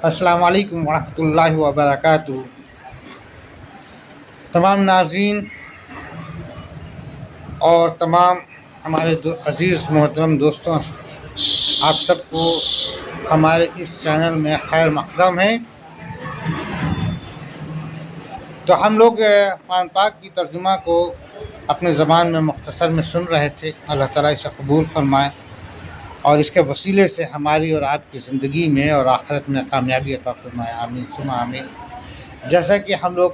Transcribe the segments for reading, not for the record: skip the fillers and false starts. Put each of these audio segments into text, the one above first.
السلام علیکم ورحمۃ اللہ وبرکاتہ۔ تمام ناظرین اور تمام ہمارے عزیز محترم دوستوں، آپ سب کو ہمارے اس چینل میں خیر مقدم ہے۔ تو ہم لوگ قرآن پاک کی ترجمہ کو اپنے زبان میں مختصر میں سن رہے تھے۔ اللہ تعالیٰ اسے قبول فرمائے اور اس کے وسیلے سے ہماری اور آپ کی زندگی میں اور آخرت میں کامیابی عطا فرمائے، آمین ثم آمین۔ جیسا کہ ہم لوگ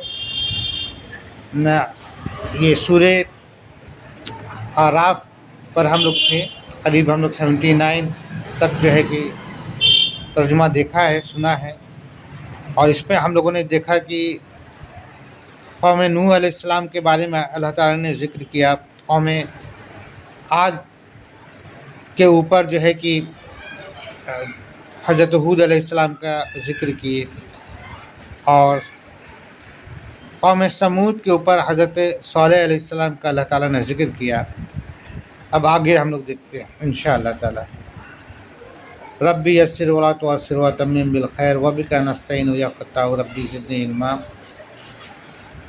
یہ سورہ اعراف پر ہم لوگ تھے، قریب ہم لوگ 79 تک جو ہے کہ ترجمہ دیکھا ہے، سنا ہے، اور اس پہ ہم لوگوں نے دیکھا کہ قوم نوح علیہ السلام کے بارے میں اللہ تعالیٰ نے ذکر کیا، قوم عاد کے اوپر جو ہے کہ حضرت ہود علیہ السلام کا ذکر کیے، اور قوم سمود کے اوپر حضرت صالح علیہ السلام کا اللہ تعالیٰ نے ذکر کیا۔ اب آگے ہم لوگ دیکھتے ہیں انشاءاللہ تعالیٰ۔ ربی یسر ولا تعسر وتمم بالخیر وبک نستعین یا فتاح ربی زدنی علما۔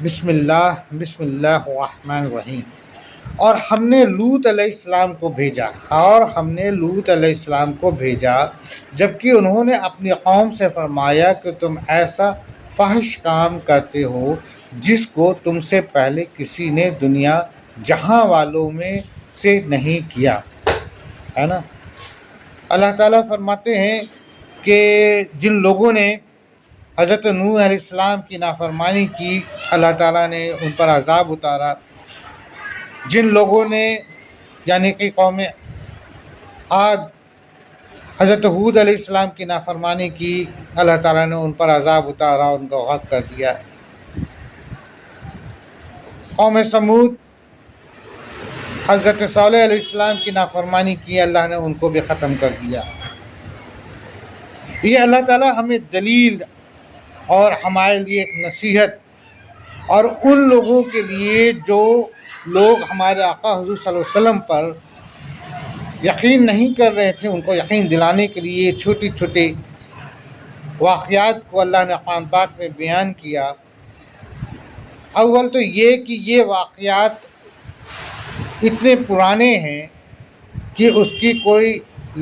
بسم اللہ الرحمن الرحیم۔ اور ہم نے لوط علیہ السلام کو بھیجا جبکہ انہوں نے اپنی قوم سے فرمایا کہ تم ایسا فحش کام کرتے ہو جس کو تم سے پہلے کسی نے دنیا جہاں والوں میں سے نہیں کیا ہے نا۔ اللہ تعالیٰ فرماتے ہیں کہ جن لوگوں نے حضرت نوح علیہ السلام کی نافرمانی کی، اللہ تعالیٰ نے ان پر عذاب اتارا۔ جن لوگوں نے یعنی کہ قوم عاد حضرت ہود علیہ السلام کی نافرمانی کی، اللہ تعالیٰ نے ان پر عذاب اتارا، ان کو غرق کر دیا۔ قوم سمود حضرت صالح علیہ السلام کی نافرمانی کی، اللہ نے ان کو بھی ختم کر دیا۔ یہ اللہ تعالیٰ ہمیں دلیل اور ہمارے لیے ایک نصیحت، اور ان لوگوں کے لیے جو لوگ ہمارے آقا حضور صلی اللہ علیہ وسلم پر یقین نہیں کر رہے تھے، ان کو یقین دلانے کے لیے چھوٹی چھوٹی واقعات کو اللہ نے قرآن پاک میں بیان کیا۔ اول تو یہ کہ یہ واقعات اتنے پرانے ہیں کہ اس کی کوئی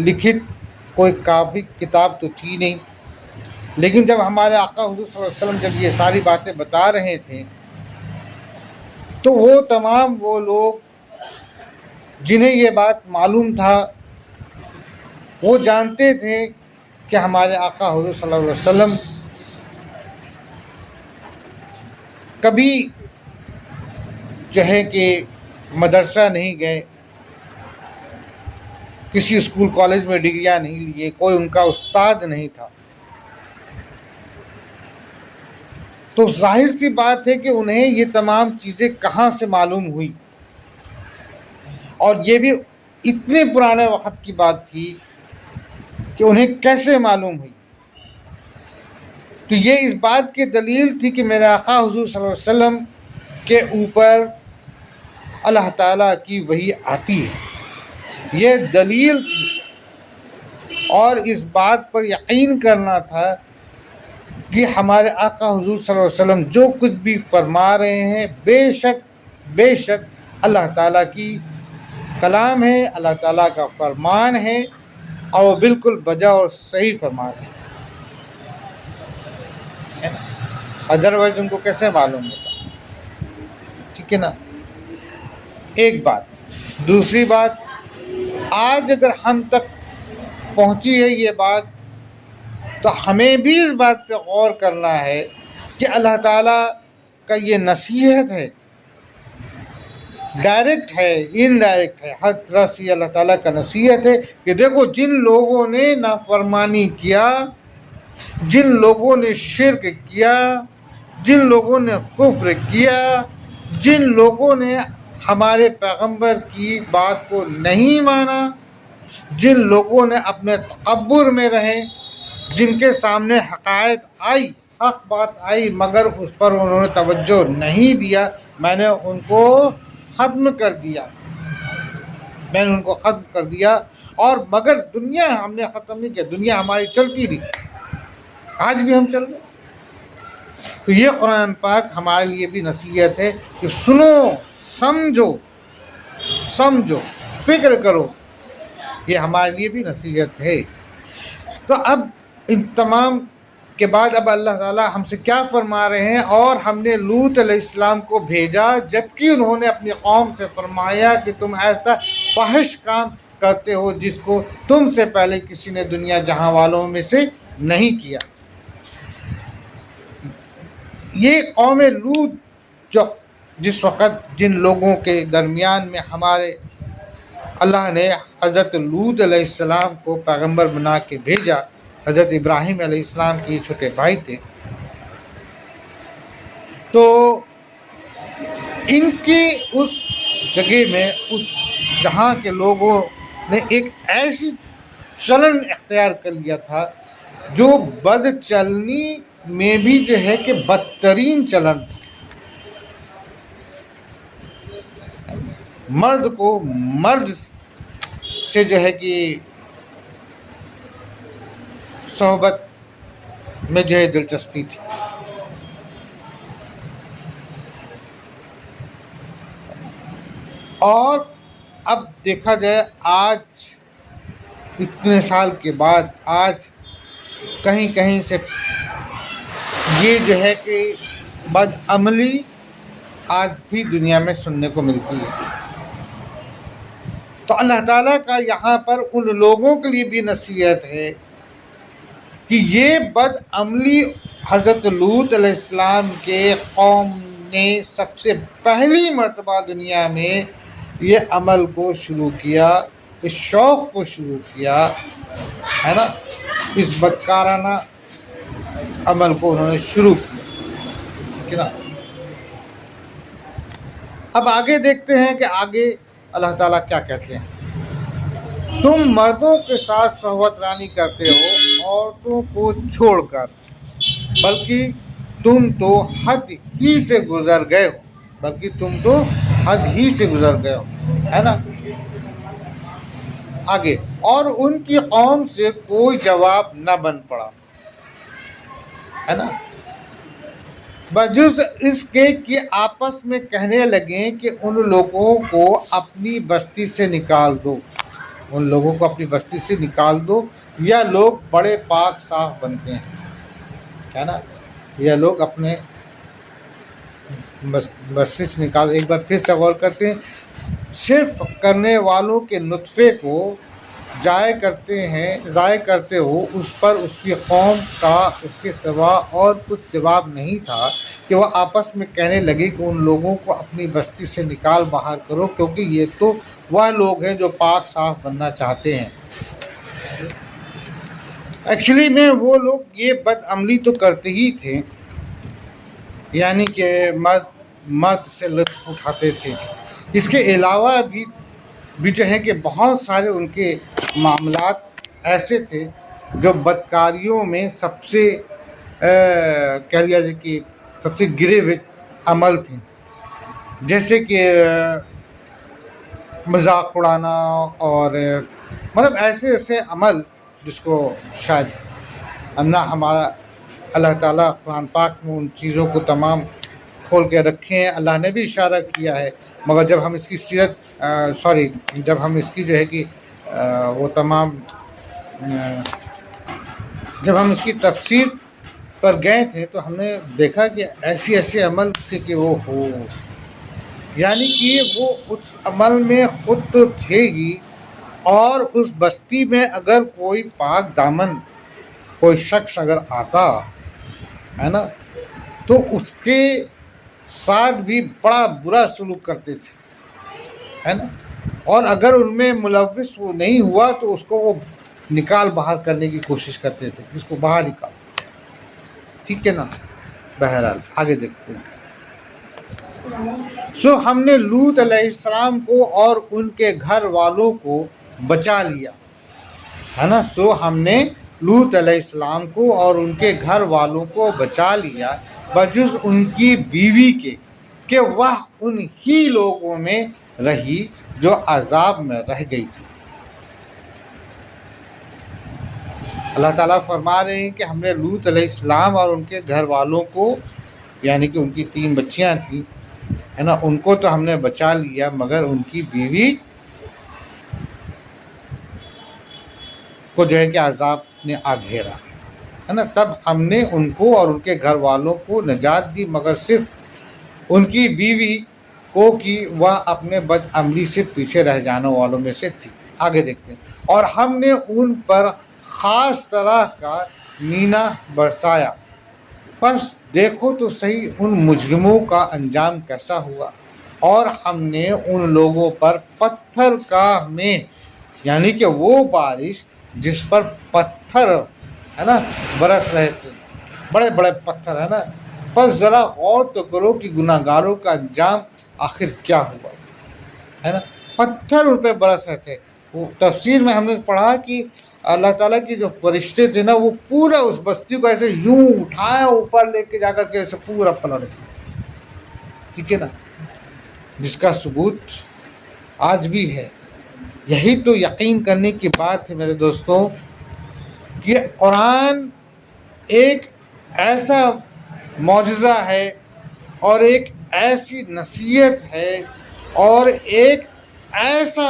لکھت کوئی کاپی کتاب تو تھی نہیں، لیکن جب ہمارے آقا حضور صلی اللہ علیہ وسلم جب یہ ساری باتیں بتا رہے تھے تو وہ تمام وہ لوگ جنہیں یہ بات معلوم تھا، وہ جانتے تھے کہ ہمارے آقا حضور صلی اللہ علیہ وسلم کبھی جو ہے کہ مدرسہ نہیں گئے، کسی اسکول کالج میں ڈگریاں نہیں لیے، کوئی ان کا استاد نہیں تھا۔ تو ظاہر سی بات ہے کہ انہیں یہ تمام چیزیں کہاں سے معلوم ہوئی، اور یہ بھی اتنے پرانے وقت کی بات تھی کہ انہیں کیسے معلوم ہوئی۔ تو یہ اس بات کی دلیل تھی کہ میرے آقا حضور صلی اللہ علیہ وسلم کے اوپر اللہ تعالیٰ کی وحی آتی ہے، یہ دلیل تھی، اور اس بات پر یقین کرنا تھا کہ ہمارے آقا حضور صلی اللہ علیہ وسلم جو کچھ بھی فرما رہے ہیں بے شک اللہ تعالیٰ کی کلام ہے، اللہ تعالیٰ کا فرمان ہے، اور وہ بالکل بجا اور صحیح فرما رہے ہیں۔ ادروائز ان کو کیسے معلوم ہوتا؟ ٹھیک ہے نا، ایک بات۔ دوسری بات، آج اگر ہم تک پہنچی ہے یہ بات تو ہمیں بھی اس بات پہ غور کرنا ہے کہ اللہ تعالیٰ کا یہ نصیحت ہے، ڈائریکٹ ہے انڈائریکٹ ہے، ہر طرح سے اللہ تعالیٰ کا نصیحت ہے کہ دیکھو جن لوگوں نے نافرمانی کیا، جن لوگوں نے شرک کیا، جن لوگوں نے کفر کیا، جن لوگوں نے ہمارے پیغمبر کی بات کو نہیں مانا، جن لوگوں نے اپنے تکبر میں رہے، جن کے سامنے حقائق آئی، حق بات آئی، مگر اس پر انہوں نے توجہ نہیں دیا، میں نے ان کو ختم کر دیا، اور مگر دنیا ہم نے ختم نہیں کیا، دنیا ہماری چلتی رہی۔ آج بھی ہم چل رہے ہیں۔ تو یہ قرآن پاک ہمارے لیے بھی نصیحت ہے کہ سنو، سمجھو، فکر کرو، یہ ہمارے لیے بھی نصیحت ہے۔ تو اب ان تمام کے بعد اب اللہ تعالیٰ ہم سے کیا فرما رہے ہیں؟ اور ہم نے لوط علیہ السلام کو بھیجا جبکہ انہوں نے اپنی قوم سے فرمایا کہ تم ایسا فاحش کام کرتے ہو جس کو تم سے پہلے کسی نے دنیا جہاں والوں میں سے نہیں کیا۔ یہ قوم لوط جو جس وقت جن لوگوں کے درمیان میں ہمارے اللہ نے حضرت لوط علیہ السلام کو پیغمبر بنا کے بھیجا، حضرت ابراہیم علیہ السلام کے یہ چھوٹے بھائی تھے، تو ان کی اس جگہ میں اس جہاں کے لوگوں نے ایک ایسی چلن اختیار کر لیا تھا جو بد چلنی میں بھی جو ہے کہ بدترین چلن تھا۔ مرد کو مرد سے جو ہے کہ صحبت میں جو ہے دلچسپی تھی، اور اب دیکھا جائے آج اتنے سال کے بعد آج کہیں کہیں سے یہ جو ہے کہ بد عملی آج بھی دنیا میں سننے کو ملتی ہے۔ تو اللہ تعالیٰ کا یہاں پر ان لوگوں کے لیے بھی نصیحت ہے کہ یہ بد عملی حضرت لوط علیہ السلام کے قوم نے سب سے پہلی مرتبہ دنیا میں یہ عمل کو شروع کیا، اس شوق کو شروع کیا ہے نا، اس بدکارانہ عمل کو انہوں نے شروع کیا، ٹھیک ہے نا۔ اب آگے دیکھتے ہیں کہ آگے اللہ تعالیٰ کیا کہتے ہیں۔ تم مردوں کے ساتھ صحبت رانی کرتے ہو عورتوں کو چھوڑ کر، بلکہ تم تو حد ہی سے گزر گئے ہو، ہے نا۔ آگے، اور ان کی قوم سے کوئی جواب نہ بن پڑا، ہے نا، بجز اس کے کہ آپس میں کہنے لگیں کہ ان لوگوں کو اپنی بستی سے نکال دو، یا لوگ بڑے پاک صاف بنتے ہیں، ہے نا، یا لوگ اپنے بستی سے نکال۔ ایک بار پھر سے غور کرتے ہیں، صرف کرنے والوں کے نطفے کو ضائع کرتے ہو، اس پر اس کی قوم کا اس کے سوا اور کچھ جواب نہیں تھا کہ وہ آپس میں کہنے لگے کہ ان لوگوں کو اپنی بستی سے نکال باہر کرو، کیونکہ یہ تو وہ لوگ ہیں جو پاک صاف بننا چاہتے ہیں۔ ایکچولی میں وہ لوگ یہ بد عملی تو کرتے ہی تھے، یعنی کہ مرد سے لطف اٹھاتے تھے۔ اس کے علاوہ بھی جو ہے کہ بہت سارے ان کے معاملات ایسے تھے جو بدکاریوں میں سب سے کہہ لیا جائے کہ سب سے گرے ہوئے عمل تھے، جیسے کہ مذاق اڑانا، اور مطلب ایسے عمل جس کو شاید نہ ہمارا اللہ تعالیٰ قرآن پاک میں ان چیزوں کو تمام کھول کے رکھے ہیں۔ اللہ نے بھی اشارہ کیا ہے، مگر جب ہم اس کی جب ہم اس کی جو ہے کہ وہ تمام جب ہم اس کی تفسیر پر گئے تھے تو ہم نے دیکھا کہ ایسے عمل تھے کہ وہ ہو، یعنی کہ وہ اس عمل میں خود تو تھے ہی، اور اس بستی میں اگر کوئی پاک دامن کوئی شخص اگر آتا ہے نا تو اس کے ساتھ بھی بڑا برا سلوک کرتے تھے، ہے نا، اور اگر ان میں ملوث وہ نہیں ہوا تو اس کو وہ نکال باہر کرنے کی کوشش کرتے تھے، اس کو باہر نکال، ٹھیک ہے نا۔ بہرحال آگے دیکھتے ہیں۔ ہم نے لوط علیہ السلام کو اور ان کے گھر والوں کو بچا لیا، ہے نا۔ ہم نے لوط علیہ السلام کو اور ان کے گھر والوں کو بچا لیا، بجز ان کی بیوی کے کہ وہ ان ہی لوگوں میں رہی جو عذاب میں رہ گئی تھی۔ اللہ تعالیٰ فرما رہے ہیں کہ ہم نے لوط علیہ السلام اور ان کے گھر والوں کو، یعنی کہ ان کی 3 بچیاں تھیں، ہے نا، ان کو تو ہم نے بچا لیا، مگر ان کی بیوی کو جو ہے کہ عذاب نے آ گھیرا، ہے نا۔ تب ہم نے ان کو اور ان کے گھر والوں کو نجات دی، مگر صرف ان کی بیوی کو کہ وہ اپنے بد عملی سے پیچھے رہ جانے والوں میں سے تھی۔ آگے دیکھتے ہیں۔ اور ہم نے ان پر خاص طرح کا مینا برسایا، بس دیکھو تو صحیح ان مجرموں کا انجام کیسا ہوا۔ اور ہم نے ان لوگوں پر پتھر کا مے، یعنی کہ وہ بارش جس پر پتھر، ہے نا، برس رہے تھے، بڑے بڑے پتھر، ہے نا۔ بس ذرا غور تو کرو کہ گناہ گاروں کا انجام آخر کیا ہوا، ہے نا۔ پتھر ان پہ برس رہے تھے۔ وہ تفسیر میں ہم نے پڑھا کہ اللہ تعالیٰ کے جو فرشتے تھے نا، وہ پورا اس بستی کو ایسے یوں اٹھائے اوپر لے کے جا کر کے ایسے پورا پلٹ دیا، ٹھیک ہے نا، جس کا ثبوت آج بھی ہے۔ یہی تو یقین کرنے کی بات ہے میرے دوستوں کہ قرآن ایک ایسا معجزہ ہے اور ایک ایسی نصیحت ہے اور ایک ایسا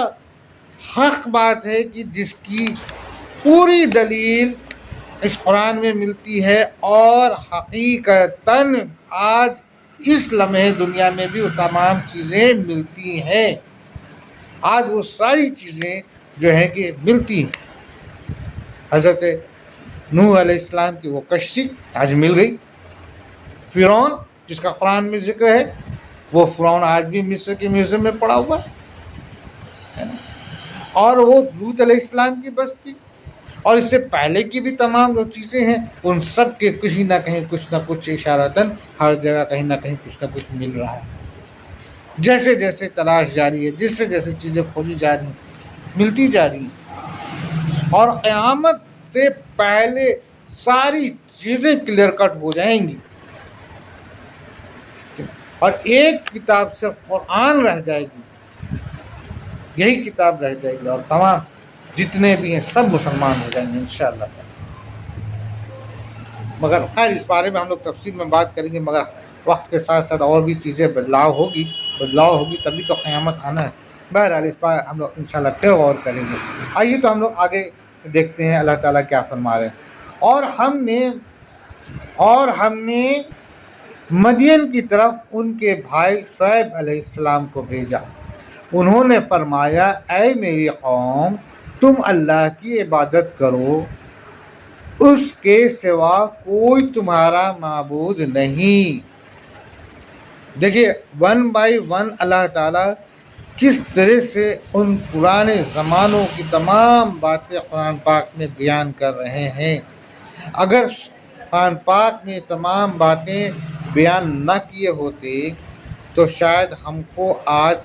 حق بات ہے کہ جس کی پوری دلیل اس قرآن میں ملتی ہے، اور حقیقتاً آج اس لمحے دنیا میں بھی وہ تمام چیزیں ملتی ہیں۔ آج وہ ساری چیزیں جو ہیں کہ ملتی ہیں۔ حضرت نوح علیہ السلام کی وہ کشتی آج مل گئی۔ فرعون جس کا قرآن میں ذکر ہے، وہ فرعون آج بھی مصر کے میوزیم میں پڑا ہوا ہے نا۔ اور وہ لوط علیہ السلام کی بستی اور اس سے پہلے کی بھی تمام جو چیزیں ہیں، ان سب کے کہیں نہ کہیں کچھ نہ کچھ اشارتاً ہر جگہ کہیں نہ کہیں کچھ نہ کچھ مل رہا ہے۔ جیسے جیسے تلاش جاری ہے، جس سے جیسے چیزیں کھوجی جا رہی ہیں، ملتی جا رہی ہیں، اور قیامت سے پہلے ساری چیزیں کلیئر کٹ ہو جائیں گی، اور ایک کتاب صرف قرآن رہ جائے گی، یہی کتاب رہ جائے گی، اور تمام جتنے بھی ہیں سب مسلمان ہو جائیں گے انشاءاللہ۔ مگر خیر اس بارے میں ہم لوگ تفصیل میں بات کریں گے، مگر وقت کے ساتھ ساتھ اور بھی چیزیں بدلاؤ ہوگی تبھی تو قیامت آنا ہے۔ بہرحال اس پر ہم لوگ انشاءاللہ پھر غور کریں گے۔ آئیے تو ہم لوگ آگے دیکھتے ہیں اللہ تعالیٰ کیا فرما رہے ہیں۔ اور ہم نے مدین کی طرف ان کے بھائی شعیب علیہ السلام کو بھیجا۔ انہوں نے فرمایا، اے میری قوم، تم اللہ کی عبادت کرو، اس کے سوا کوئی تمہارا معبود نہیں۔ دیکھیے 1 by 1 اللہ تعالیٰ کس طرح سے ان پرانے زمانوں کی تمام باتیں قرآن پاک میں بیان کر رہے ہیں۔ اگر قرآن پاک میں تمام باتیں بیان نہ کیے ہوتے تو شاید ہم کو آج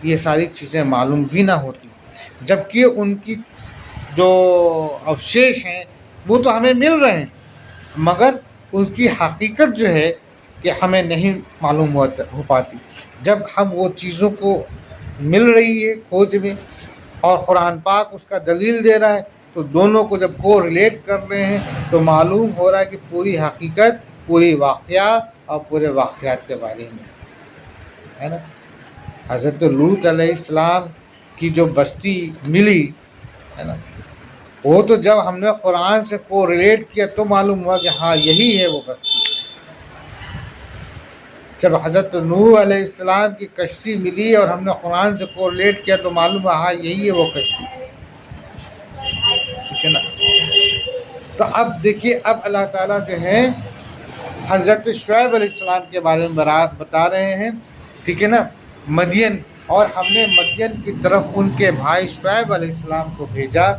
یہ ساری چیزیں معلوم بھی نہ ہوتی، جبکہ ان کی جو اوشیش ہیں وہ تو ہمیں مل رہے ہیں، مگر ان کی حقیقت جو ہے کہ ہمیں نہیں معلوم ہو پاتی۔ جب ہم وہ چیزوں کو مل رہی ہے کھوج میں، اور قرآن پاک اس کا دلیل دے رہا ہے، تو دونوں کو جب کو ریلیٹ کر رہے ہیں تو معلوم ہو رہا ہے کہ پوری حقیقت، پوری واقعہ اور پورے واقعات کے بارے میں ہے نا۔ حضرت لوط علیہ السلام کی جو بستی ملی ہے نا، وہ تو جب ہم نے قرآن سے کو ریلیٹ کیا تو معلوم ہوا کہ ہاں یہی ہے وہ بستی۔ جب حضرت نوح علیہ السلام کی کشتی ملی اور ہم نے قرآن سے کو ریلیٹ کیا تو معلوم ہوا ہاں یہی ہے وہ کشتی، ٹھیک ہے نا۔ تو اب دیکھیے، اب اللہ تعالیٰ جو ہے حضرت شعیب علیہ السلام کے بارے میں بتا رہے ہیں، ٹھیک ہے نا، مدین، اور ہم نے مدین کی طرف ان کے بھائی شعیب علیہ السلام کو بھیجا،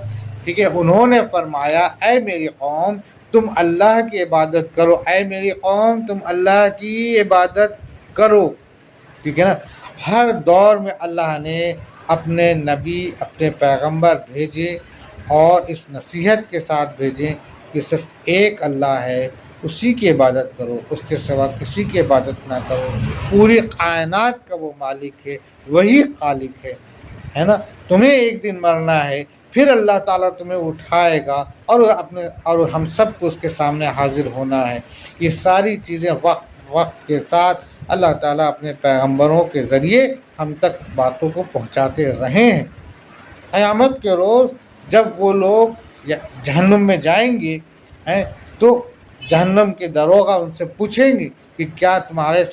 ٹھیک ہے۔ انہوں نے فرمایا، اے میری قوم، تم اللہ کی عبادت کرو، اے میری قوم تم اللہ کی عبادت کرو، ٹھیک ہے نا۔ ہر دور میں اللہ نے اپنے نبی، اپنے پیغمبر بھیجے، اور اس نصیحت کے ساتھ بھیجے کہ صرف ایک اللہ ہے، اسی کی عبادت کرو، اس کے سوا کسی کی عبادت نہ کرو، پوری کائنات کا وہ مالک ہے، وہی خالق ہے نا۔ تمہیں ایک دن مرنا ہے، پھر اللہ تعالیٰ تمہیں اٹھائے گا اور ہم سب کو اس کے سامنے حاضر ہونا ہے۔ یہ ساری چیزیں وقت وقت کے ساتھ اللہ تعالیٰ اپنے پیغمبروں کے ذریعے ہم تک باتوں کو پہنچاتے رہے ہیں۔ قیامت کے روز جب وہ لوگ جہنم میں جائیں گے تو جہنم کے داروغہ ان سے پوچھیں گے کہ کیا تمہارے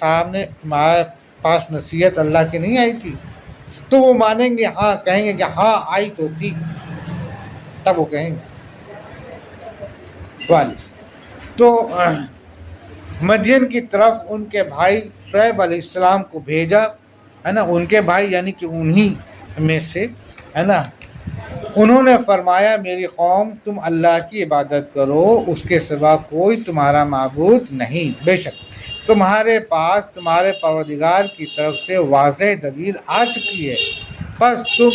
پاس نصیحت اللہ کی نہیں آئی تھی؟ تو وہ مانیں گے، ہاں، کہیں گے کہ ہاں آئی تو تھی۔ تب وہ کہیں گے تو مدین کی طرف ان کے بھائی شعیب علیہ السلام کو بھیجا، ہے نا، ان کے بھائی یعنی کہ انہی میں سے، ہے نا۔ انہوں نے فرمایا میری قوم تم اللہ کی عبادت کرو، اس کے سوا کوئی تمہارا معبود نہیں، بے شک تمہارے پاس تمہارے پروردگار کی طرف سے واضح دلیل آ چکی ہے، بس تم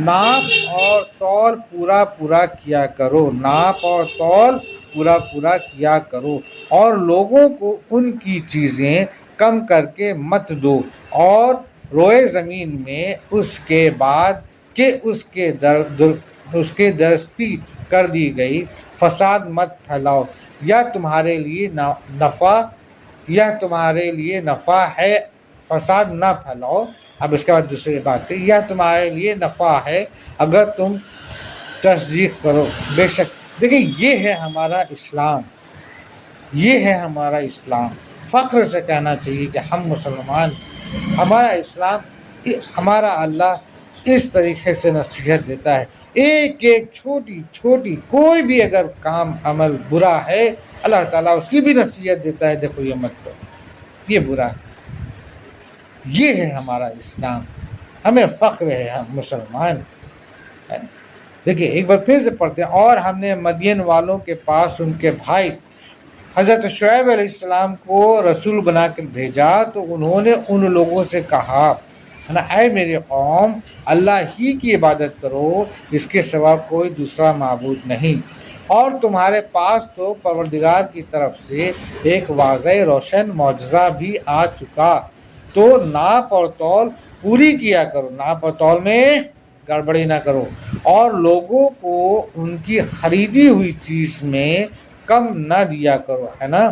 ناپ اور تول پورا کیا کرو، ناپ اور تول پورا کیا کرو، اور لوگوں کو ان کی چیزیں کم کر کے مت دو، اور روئے زمین میں اس کے بعد کہ اس کے درستی کر دی گئی فساد مت پھیلاؤ، یا تمہارے لیے نفع ہے فساد نہ پھیلاؤ۔ اب اس کے بعد دوسری بات ہے، یا تمہارے لیے نفع ہے اگر تم تصدیق کرو، بے شک۔ دیکھیں یہ ہے ہمارا اسلام، یہ ہے ہمارا اسلام۔ فخر سے کہنا چاہیے کہ ہم مسلمان، ہمارا اسلام، ہمارا اللہ اس طریقے سے نصیحت دیتا ہے۔ ایک چھوٹی کوئی بھی اگر کام عمل برا ہے اللہ تعالیٰ اس کی بھی نصیحت دیتا ہے، دیکھو یہ مت کرو، یہ برا ہے۔ یہ ہے ہمارا اسلام، ہمیں فخر ہے، ہم مسلمان ہیں۔ دیکھیے ایک بار پھر سے پڑھتے ہیں، اور ہم نے مدین والوں کے پاس ان کے بھائی حضرت شعیب علیہ السلام کو رسول بنا کر بھیجا تو انہوں نے ان لوگوں سے کہا، اے میری قوم، اللہ ہی کی عبادت کرو، اس کے سوا کوئی دوسرا معبود نہیں، اور تمہارے پاس تو پروردگار کی طرف سے ایک واضح روشن معجزہ بھی آ چکا، تو ناپ اور تول پوری کیا کرو، ناپ اور تول میں گڑبڑی نہ کرو، اور لوگوں کو ان کی خریدی ہوئی چیز میں کم نہ دیا کرو، ہے نا،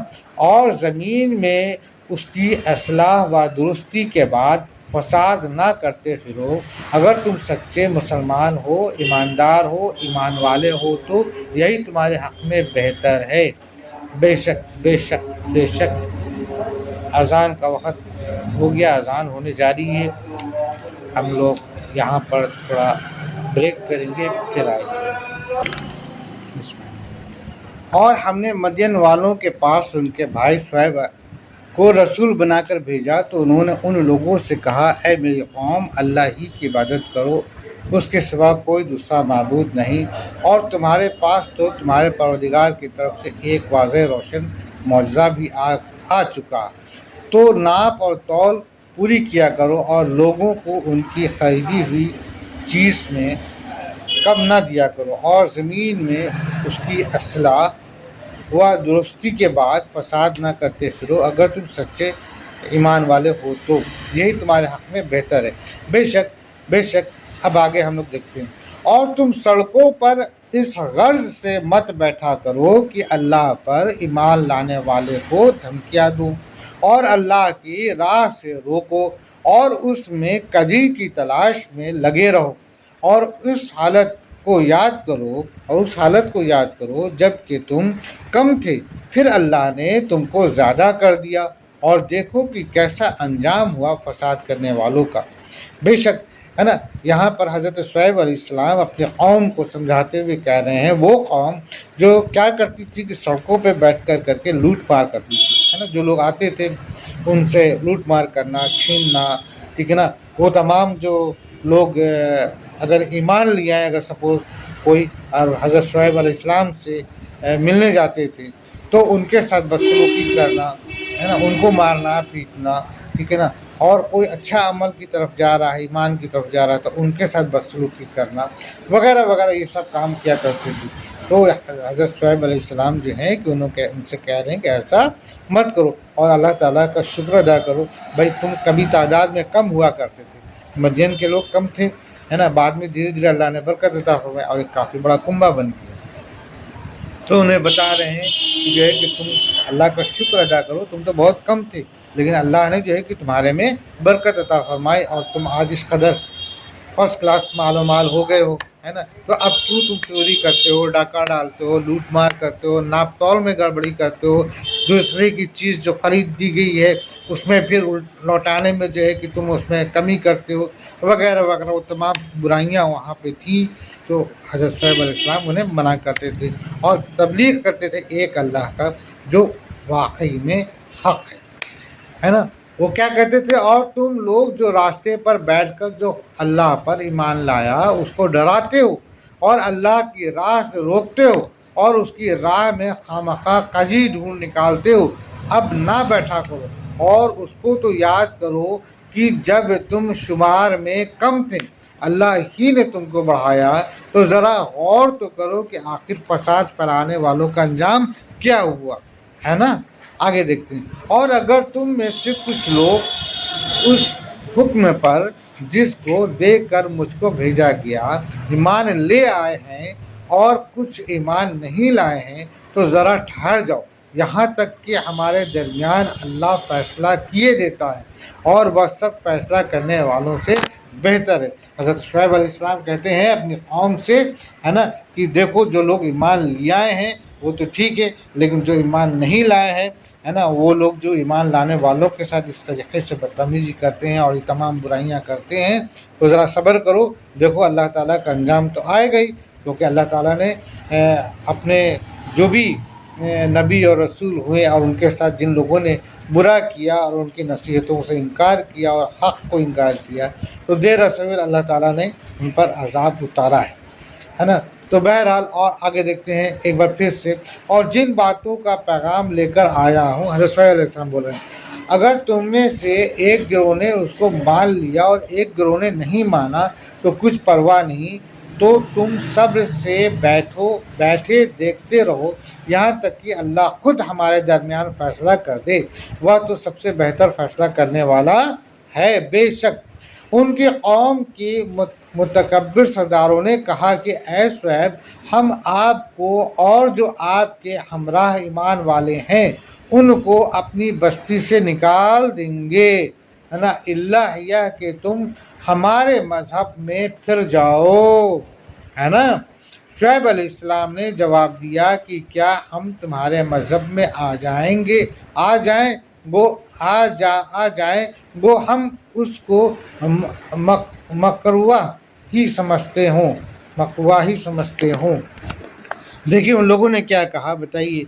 اور زمین میں اس کی اصلاح و درستی کے بعد فساد نہ کرتے پھرو۔ اگر تم سچے مسلمان ہو، ایماندار ہو، ایمان والے ہو تو یہی تمہارے حق میں بہتر ہے۔ بے شک اذان کا وقت ہو گیا، اذان ہونے جا رہی ہے، ہم لوگ یہاں پر تھوڑا بریک کریں گے پھر آئیں گے۔ اور ہم نے مدین والوں کے پاس ان کے بھائی شعیب کو رسول بنا کر بھیجا تو انہوں نے ان لوگوں سے کہا، اے میری قوم، اللہ ہی کی عبادت کرو، اس کے سوا کوئی دوسرا معبود نہیں، اور تمہارے پاس تو تمہارے پروردگار کی طرف سے ایک واضح روشن معجزہ بھی آ چکا، تو ناپ اور تول پوری کیا کرو، اور لوگوں کو ان کی خریدی ہوئی چیز میں کم نہ دیا کرو، اور زمین میں اس کی اصلاح و درستی کے بعد فساد نہ کرتے پھرو، اگر تم سچے ایمان والے ہو تو یہی تمہارے حق میں بہتر ہے۔ بے شک اب آگے ہم لوگ دیکھتے ہیں، اور تم سڑکوں پر اس غرض سے مت بیٹھا کرو کہ اللہ پر ایمان لانے والے کو دھمکیاں دوں، اور اللہ کی راہ سے روکو، اور اس میں کجی کی تلاش میں لگے رہو، اور اس حالت کو یاد کرو جب کہ تم کم تھے، پھر اللہ نے تم کو زیادہ کر دیا، اور دیکھو کہ کیسا انجام ہوا فساد کرنے والوں کا۔ بے شک، ہے نا، یہاں پر حضرت شعیب علیہ السلام اپنی قوم کو سمجھاتے ہوئے کہہ رہے ہیں، وہ قوم جو کیا کرتی تھی کہ سڑکوں پہ بیٹھ کر کے لوٹ مار کرتی تھی، ہے نا، جو لوگ آتے تھے ان سے لوٹ مار کرنا، چھیننا، ٹھیک ہے نا، وہ تمام جو لوگ اگر ایمان لیا ہے، اگر سپوز کوئی اور حضرت شعیب علیہ السلام سے ملنے جاتے تھے تو ان کے ساتھ بدسلوکی کرنا، ہے نا، ان کو مارنا پیٹنا، ٹھیک ہے نا، اور کوئی اچھا عمل کی طرف جا رہا ہے، ایمان کی طرف جا رہا ہے تو ان کے ساتھ بدسلوکی کرنا وغیرہ وغیرہ، یہ سب کام کیا کرتے تھے۔ تو حضرت شعیب علیہ السلام جو ہیں کہ ان سے کہہ رہے ہیں کہ ایسا مت کرو، اور اللہ تعالیٰ کا شکر ادا کرو۔ بھائی تم کبھی تعداد میں کم ہوا کرتے تھے، مدین کے لوگ کم تھے، ہے نا، بعد میں دھیرے دھیرے اللہ نے برکت عطا فرمایا اور ایک کافی بڑا کنبہ بن گیا۔ تو انہیں بتا رہے ہیں کہ جو ہے کہ تم اللہ کا شکر ادا کرو، تم تو بہت کم تھے لیکن اللہ نے جو ہے کہ تمہارے میں برکت عطا فرمائی اور تم آج اس قدر فرسٹ کلاس مال و مال ہو گئے ہو، ہے نا۔ تو اب کیوں تم چوری کرتے ہو، ڈاکہ ڈالتے ہو، لوٹ مار کرتے ہو، ناپ تول میں گڑبڑی کرتے ہو، دوسرے کی چیز جو خرید دی گئی ہے اس میں پھر لوٹانے میں جو ہے کہ تم اس میں کمی کرتے ہو، وغیرہ وغیرہ، وہ تمام برائیاں وہاں پہ تھیں۔ تو حضرت شعیب علیہ السلام انہیں منع کرتے تھے اور تبلیغ کرتے تھے ایک اللہ کا جو واقعی میں حق ہے نا۔ وہ کیا کہتے تھے، اور تم لوگ جو راستے پر بیٹھ کر جو اللہ پر ایمان لایا اس کو ڈراتے ہو اور اللہ کی راہ سے روکتے ہو اور اس کی راہ میں خامخواہ کجی ڈھونڈ نکالتے ہو، اب نہ بیٹھا کرو اور اس کو تو یاد کرو کہ جب تم شمار میں کم تھے اللہ ہی نے تم کو بڑھایا، تو ذرا غور تو کرو کہ آخر فساد پھیلانے والوں کا انجام کیا ہوا، ہے نا۔ آگے دیکھتے ہیں، اور اگر تم میں سے کچھ لوگ اس حکم پر جس کو دیکھ کر مجھ کو بھیجا گیا ایمان لے آئے ہیں اور کچھ ایمان نہیں لائے ہیں تو ذرا ٹھہر جاؤ یہاں تک کہ ہمارے درمیان اللہ فیصلہ کیے دیتا ہے اور وہ سب فیصلہ کرنے والوں سے بہتر ہے۔ حضرت شعیب علیہ السلام کہتے ہیں اپنی قوم سے، ہے نا، کہ دیکھو جو لوگ ایمان لے آئے ہیں وہ تو ٹھیک ہے، لیکن جو ایمان نہیں لائے ہیں، ہے نا، وہ لوگ جو ایمان لانے والوں کے ساتھ اس طریقے سے بدتمیزی کرتے ہیں اور یہ تمام برائیاں کرتے ہیں، تو ذرا صبر کرو، دیکھو اللہ تعالیٰ کا انجام تو آئے گا ہی، کیونکہ اللہ تعالیٰ نے اپنے جو بھی نبی اور رسول ہوئے اور ان کے ساتھ جن لوگوں نے برا کیا اور ان کی نصیحتوں سے انکار کیا اور حق کو انکار کیا، تو دیر سویر اللہ تعالیٰ نے ان پر عذاب اتارا ہے نا۔ تو بہرحال اور آگے دیکھتے ہیں ایک بار پھر سے، اور جن باتوں کا پیغام لے کر آیا ہوں، حضرت صلی اللہ علیہ وسلم بول رہے ہیں، اگر تم میں سے ایک گروہ نے اس کو مان لیا اور ایک گروہ نے نہیں مانا تو کچھ پرواہ نہیں، تو تم صبر سے بیٹھے دیکھتے رہو یہاں تک کہ اللہ خود ہمارے درمیان فیصلہ کر دے، وہ تو سب سے بہتر فیصلہ کرنے والا ہے۔ بے شک ان کی قوم کی متکبر سرداروں نے کہا کہ اے شعیب، ہم آپ کو اور جو آپ کے ہمراہ ایمان والے ہیں ان کو اپنی بستی سے نکال دیں گے، ہے نا، اللہ یہ کہ تم ہمارے مذہب میں پھر جاؤ، ہے نا۔ شعیب علیہ السلام نے جواب دیا کہ کیا ہم تمہارے مذہب میں آ جائیں گو ہم اس کو مکروہ ہی سمجھتے ہوں۔ دیکھیے ان لوگوں نے کیا کہا بتائیے،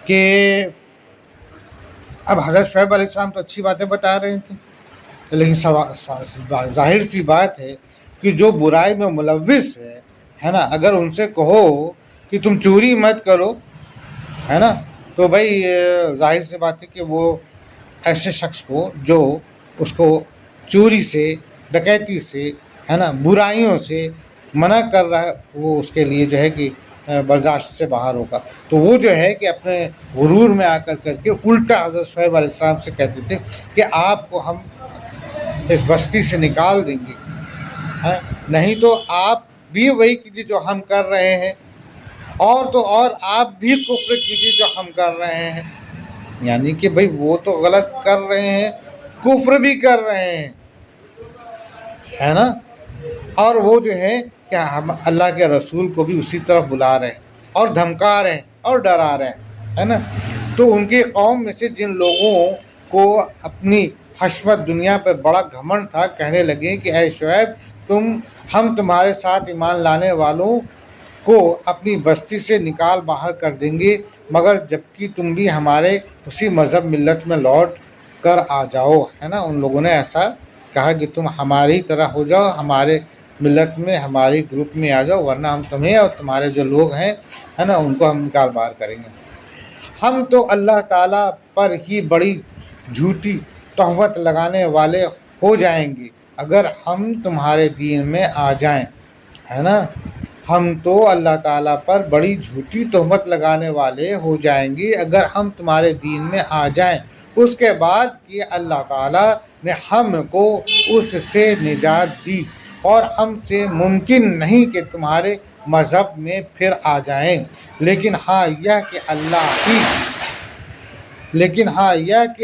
کہ اب حضرت شعیب علیہ السلام تو اچھی باتیں بتا رہے تھے، لیکن ظاہر سی بات ہے کہ جو برائی میں ملوث ہے نا، اگر ان سے کہو کہ تم چوری مت کرو، ہے نا، تو بھائی ظاہر سی بات ہے کہ وہ ایسے شخص کو جو اس کو چوری سے، ڈکیتی سے، ہے نا، برائیوں سے منع کر رہا ہے، وہ اس کے لیے جو ہے کہ برداشت سے باہر ہوگا۔ تو وہ جو ہے کہ اپنے غرور میں آ کر کے الٹا حضرت شعیب علیہ السلام سے کہتے تھے کہ آپ کو ہم اس بستی سے نکال دیں گے، نہیں تو آپ بھی وہی کیجیے جو ہم کر رہے ہیں، اور تو اور آپ بھی کفر کیجیے جو ہم کر رہے ہیں، یعنی کہ بھائی وہ تو غلط کر رہے ہیں، کفر بھی کر رہے ہیں، ہے نا، اور وہ جو ہے کہ ہم اللہ کے رسول کو بھی اسی طرف بلا رہے ہیں اور دھمکا رہے ہیں اور ڈرا رہے ہیں، ہے نا۔ تو ان کی قوم میں سے جن لوگوں کو اپنی حشمت دنیا پہ بڑا گھمنڈ تھا، کہنے لگے کہ اے شعیب، ہم تمہارے ساتھ ایمان لانے والوں کو اپنی بستی سے نکال باہر کر دیں گے، مگر جبکہ تم بھی ہمارے اسی مذہب ملت میں لوٹ کر آ جاؤ، ہے نا۔ ان لوگوں نے ایسا کہا کہ تم ہماری طرح ہو جاؤ، ہمارے ملت میں، ہماری گروپ میں آ جاؤ، ورنہ ہم تمہیں اور تمہارے جو لوگ ہیں، ہے نا، ان کو ہم نکال باہر کریں گے۔ ہم تو اللہ تعالیٰ پر ہی بڑی جھوٹی تہمت لگانے والے ہو جائیں گے اگر ہم تمہارے دین میں آ جائیں، ہے نا۔ ہم تو اللہ تعالیٰ پر بڑی جھوٹی تہمت لگانے والے ہو جائیں گے اگر ہم تمہارے دین میں آ جائیں، اس کے بعد کہ اللہ تعالیٰ نے ہم کو اس سے نجات دی، اور ہم سے ممکن نہیں کہ تمہارے مذہب میں پھر آ جائیں، لیکن ہاں یہ کہ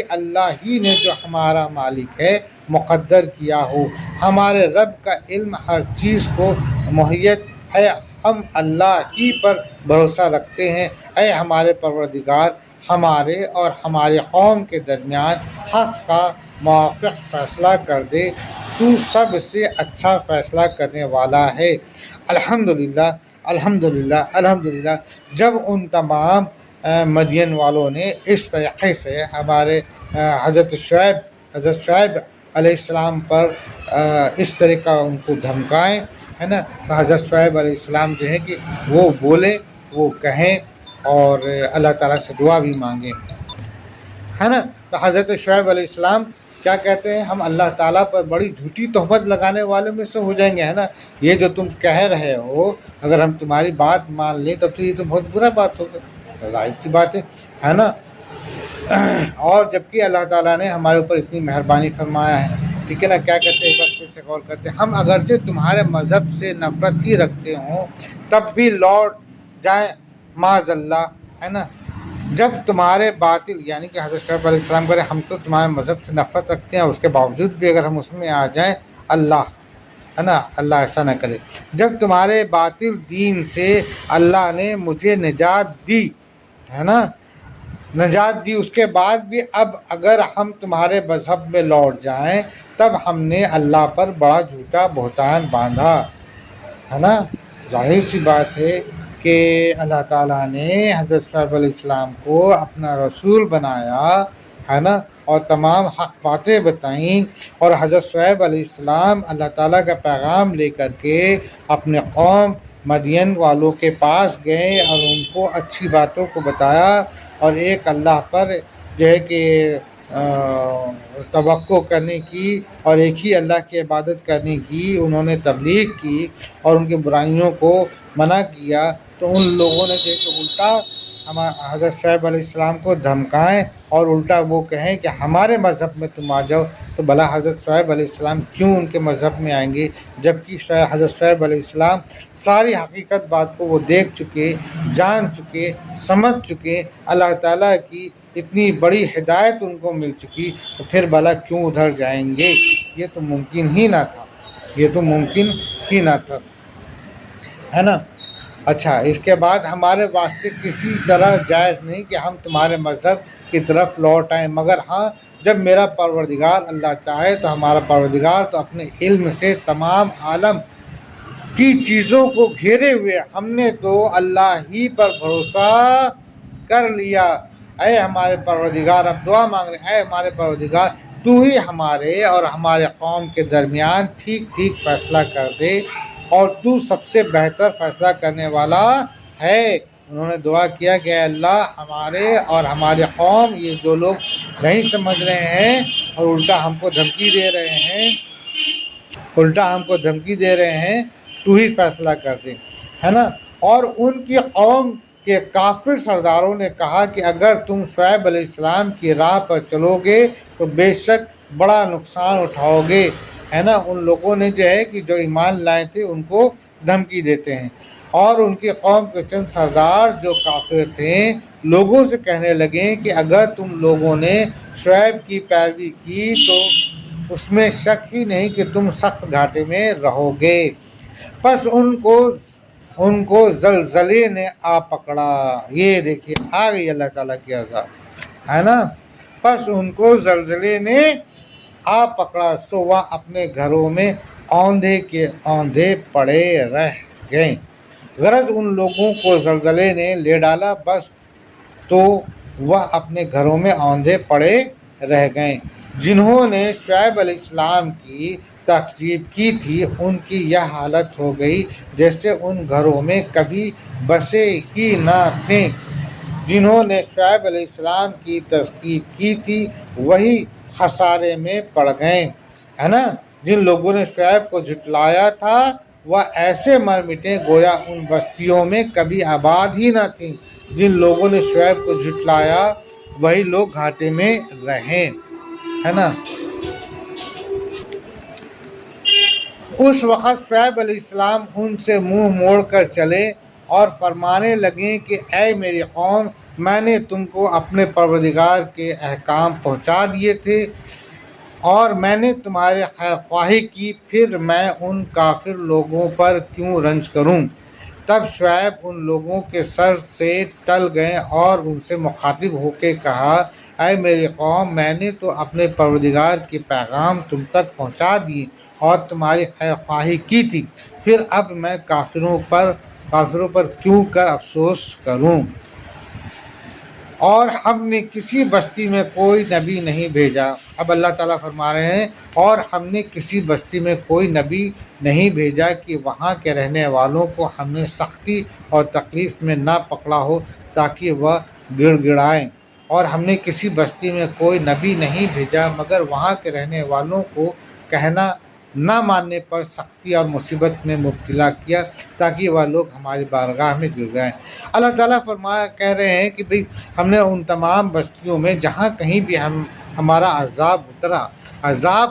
اللہ ہی نے جو ہمارا مالک ہے مقدر کیا ہو۔ ہمارے رب کا علم ہر چیز کو محیط ہے، ہم اللہ ہی پر بھروسہ رکھتے ہیں۔ اے ہمارے پروردگار، ہمارے اور ہماری قوم کے درمیان حق کا موافق فیصلہ کر دے، تو سب سے اچھا فیصلہ کرنے والا ہے۔ الحمدللہ الحمدللہ الحمدللہ۔ جب ان تمام مدین والوں نے اس طریقے سے ہمارے حضرت شعیب علیہ السلام پر اس طریقہ ان کو دھمکائیں، ہے نا، تو حضرت شعیب علیہ السلام جو ہے کہ وہ بولیں، وہ کہیں اور اللہ تعالیٰ سے دعا بھی مانگیں، ہے نا۔ تو حضرت شعیب علیہ السلام کیا کہتے ہیں؟ ہم اللہ تعالیٰ پر بڑی جھوٹی تہمت لگانے والوں میں سے ہو جائیں گے، ہے نا۔ یہ جو تم کہہ رہے ہو، اگر ہم تمہاری بات مان لیں تب تو یہ تو بہت برا بات ہوگا، ظاہر سی بات ہے نا۔ اور جبکہ اللہ تعالیٰ نے ہمارے اوپر اتنی مہربانی فرمایا ہے، ٹھیک ہے نا۔ کیا کہتے ہیں؟ ایک بار پھر سے غور کرتے ہیں، ہم اگرچہ تمہارے مذہب سے نفرت ہی رکھتے ہوں تب بھی لوٹ جائیں معاذ اللہ، ہے نا۔ جب تمہارے باطل، یعنی کہ حضرت شعیب علیہ السلام کرے ہم تو تمہارے مذہب سے نفرت رکھتے ہیں، اس کے باوجود بھی اگر ہم اس میں آ جائیں، اللہ، ہے نا، اللہ ایسا نہ کرے۔ جب تمہارے باطل دین سے اللہ نے مجھے نجات دی، ہے نا، نجات دی، اس کے بعد بھی اب اگر ہم تمہارے مذہب میں لوٹ جائیں تب ہم نے اللہ پر بڑا جھوٹا بہتان باندھا، ہے نا۔ ظاہر سی بات ہے کہ اللہ تعالیٰ نے حضرت شعیب علیہ السلام کو اپنا رسول بنایا، ہے نا، اور تمام حق باتیں بتائیں، اور حضرت شعیب علیہ السلام اللہ تعالیٰ کا پیغام لے کر کے اپنے قوم مدین والوں کے پاس گئے اور ان کو اچھی باتوں کو بتایا، اور ایک اللہ پر جو ہے کہ توقع کرنے کی اور ایک ہی اللہ کی عبادت کرنے کی انہوں نے تبلیغ کی اور ان کی برائیوں کو منع کیا، تو ان لوگوں نے جو ہے کہ الٹا حضرت شعیب علیہ السلام کو دھمکائیں اور الٹا وہ کہیں کہ ہمارے مذہب میں تم آ جاؤ، تو بھلا حضرت شعیب علیہ السلام کیوں ان کے مذہب میں آئیں گے، جبکہ حضرت شعیب علیہ السلام ساری حقیقت بات کو وہ دیکھ چکے، جان چکے، سمجھ چکے، اللہ تعالیٰ کی اتنی بڑی ہدایت ان کو مل چکی، تو پھر بھلا کیوں ادھر جائیں گے؟ یہ تو ممکن ہی نہ تھا، یہ تو ممکن ہی نہ تھا، ہے نا۔ اچھا، اس کے بعد ہمارے واسطے کسی طرح جائز نہیں کہ ہم تمہارے مذہب کی طرف لوٹ آئیں، مگر ہاں جب میرا پروردگار اللہ چاہے، تو ہمارا پروردگار تو اپنے علم سے تمام عالم کی چیزوں کو گھیرے ہوئے، ہم نے تو اللہ ہی پر بھروسہ کر لیا۔ اے ہمارے پروردگار، اب دعا مانگ رہے، اے ہمارے پروردگار، تو ہی ہمارے اور ہمارے قوم کے درمیان ٹھیک ٹھیک فیصلہ کر دے، اور تو سب سے بہتر فیصلہ کرنے والا ہے۔ انہوں نے دعا کیا کہ اے اللہ، ہمارے اور ہماری قوم، یہ جو لوگ نہیں سمجھ رہے ہیں اور الٹا ہم کو دھمکی دے رہے ہیں، تو ہی فیصلہ کر دے، ہے نا۔ اور ان کی قوم کے کافر سرداروں نے کہا کہ اگر تم شعیب علیہ السلام کی راہ پر چلو گے تو بے شک بڑا نقصان اٹھاؤ گے، ہے نا۔ ان لوگوں نے جو ہے کہ جو ایمان لائے تھے ان کو دھمکی دیتے ہیں، اور ان کی قوم کے چند سردار جو کافر تھے لوگوں سے کہنے لگے کہ اگر تم لوگوں نے شعیب کی پیروی کی تو اس میں شک ہی نہیں کہ تم سخت گھاٹے میں رہو گے۔ پس ان کو زلزلے نے آ پکڑا، یہ دیکھیے آ گئی اللہ تعالیٰ کی عذاب، ہے نا۔ پس ان کو زلزلے نے آ پکڑا، سو وہ اپنے گھروں میں اوندھے کے اوندھے پڑے رہ گئے۔ غرض ان لوگوں کو زلزلے نے لے ڈالا بس، تو وہ اپنے گھروں میں اوندھے پڑے رہ گئے۔ جنہوں نے شعیب علیہ السلام کی تکذیب کی تھی، ان کی یہ حالت ہو گئی جیسے ان گھروں میں کبھی بسے ہی نہ تھے۔ جنہوں نے شعیب علیہ السلام کی تکذیب کی تھی وہی خسارے میں پڑ گئے، ہے نا۔ جن لوگوں نے شعیب کو جھٹلایا تھا وہ ایسے مر مٹے گویا ان بستیوں میں کبھی آباد ہی نہ تھیں۔ جن لوگوں نے شعیب کو جھٹلایا وہی لوگ گھاٹے میں رہیں، ہے نا۔ اس وقت شعیب علیہ السلام ان سے منہ موڑ کر چلے اور فرمانے لگے کہ اے میری قوم، میں نے تم کو اپنے پروردگار کے احکام پہنچا دیے تھے اور میں نے تمہارے خیر خواہی کی، پھر میں ان کافر لوگوں پر کیوں رنج کروں۔ تب شعیب ان لوگوں کے سر سے ٹل گئے اور ان سے مخاطب ہو کے کہا، اے میری قوم، میں نے تو اپنے پروردگار کے پیغام تم تک پہنچا دیے اور تمہاری خیر خواہی کی تھی، پھر اب میں کافروں پر کیوں کر افسوس کروں۔ اور ہم نے کسی بستی میں کوئی نبی نہیں بھیجا، اب اللہ تعالیٰ فرما رہے ہیں، اور ہم نے کسی بستی میں کوئی نبی نہیں بھیجا کہ وہاں کے رہنے والوں کو ہم نے سختی اور تکلیف میں نہ پکڑا ہو تاکہ وہ گڑ گڑائیں۔ اور ہم نے کسی بستی میں کوئی نبی نہیں بھیجا مگر وہاں کے رہنے والوں کو کہنا نہ ماننے پر سختی اور مصیبت میں مبتلا کیا تاکہ وہ لوگ ہماری بارگاہ میں گر گئیں۔ اللہ تعالیٰ کہہ رہے ہیں کہ بھئی ہم نے ان تمام بستیوں میں جہاں کہیں بھی ہمارا عذاب اترا، عذاب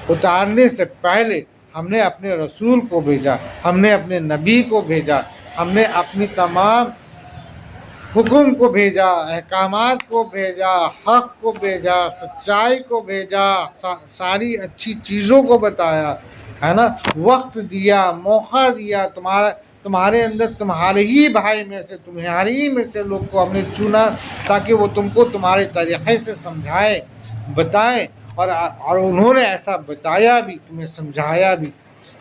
اتارنے سے پہلے ہم نے اپنے رسول کو بھیجا، ہم نے اپنے نبی کو بھیجا، ہم نے اپنی تمام حکم کو بھیجا، احکامات کو بھیجا، حق کو بھیجا، سچائی کو بھیجا، ساری اچھی چیزوں کو بتایا، ہے نا، وقت دیا، موقع دیا، تمہارے اندر تمہارے ہی بھائی میں سے، تمہاری ہی میں سے لوگ کو ہم نے چنا تاکہ وہ تم کو تمہارے طریقے سے سمجھائے، بتائیں، اور انہوں نے ایسا بتایا بھی، تمہیں سمجھایا بھی،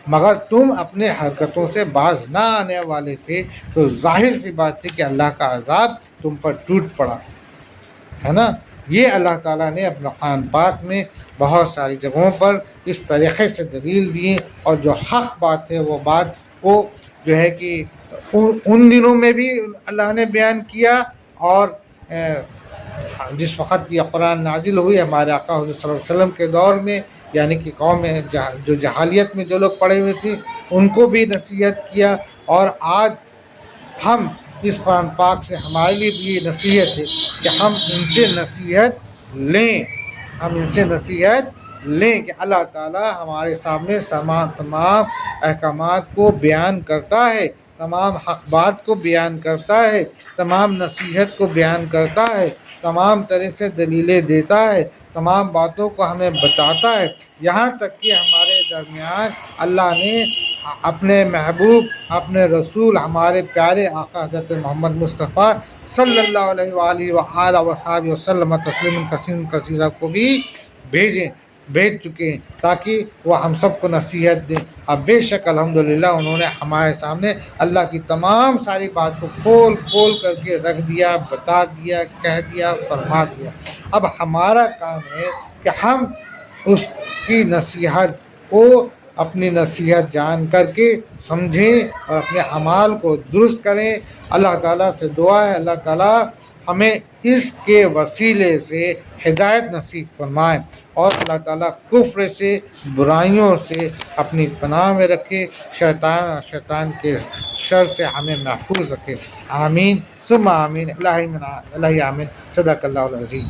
مگر تم اپنے حرکتوں سے باز نہ آنے والے تھے، تو ظاہر سی بات تھی کہ اللہ کا عذاب تم پر ٹوٹ پڑا، ہے نا۔ یہ اللہ تعالیٰ نے اپنے قرآن پاک میں بہت ساری جگہوں پر اس طریقے سے دلیل دی، اور جو حق بات ہے وہ بات کو جو ہے کہ ان دنوں میں بھی اللہ نے بیان کیا، اور جس وقت یہ قرآن نازل ہوئی ہمارے آقا حضور صلی اللہ علیہ وسلم کے دور میں، یعنی کہ قوم میں جو جہالیت میں جو لوگ پڑے ہوئے تھے ان کو بھی نصیحت کیا، اور آج ہم اس قرآن پاک سے ہمارے لیے بھی یہ نصیحت ہے کہ ہم ان سے نصیحت لیں، کہ اللہ تعالیٰ ہمارے سامنے تمام احکامات کو بیان کرتا ہے، تمام حق بات کو بیان کرتا ہے، تمام نصیحت کو بیان کرتا ہے، تمام طرح سے دلیلیں دیتا ہے، تمام باتوں کو ہمیں بتاتا ہے، یہاں تک کہ ہمارے درمیان اللہ نے اپنے محبوب، اپنے رسول، ہمارے پیارے آقا حضرت محمد مصطفیٰ صلی اللہ علیہ وآلہ وآلہ وصحبہ وسلم تسلیما کثیرا کو بھی بھیج چکے ہیں تاکہ وہ ہم سب کو نصیحت دیں۔ اب بے شک الحمدللہ انہوں نے ہمارے سامنے اللہ کی تمام ساری بات کو کھول کر کے رکھ دیا، بتا دیا، کہہ دیا، فرما دیا۔ اب ہمارا کام ہے کہ ہم اس کی نصیحت کو اپنی نصیحت جان کر کے سمجھیں اور اپنے اعمال کو درست کریں۔ اللہ تعالیٰ سے دعا ہے اللہ تعالیٰ ہمیں اس کے وسیلے سے ہدایت نصیب فرمائے، اور اللہ تعالیٰ کفر سے، برائیوں سے اپنی پناہ میں رکھے، شیطان کے شر سے ہمیں محفوظ رکھے، آمین ثم آمین، الہی آمین، صدق اللہ العظیم۔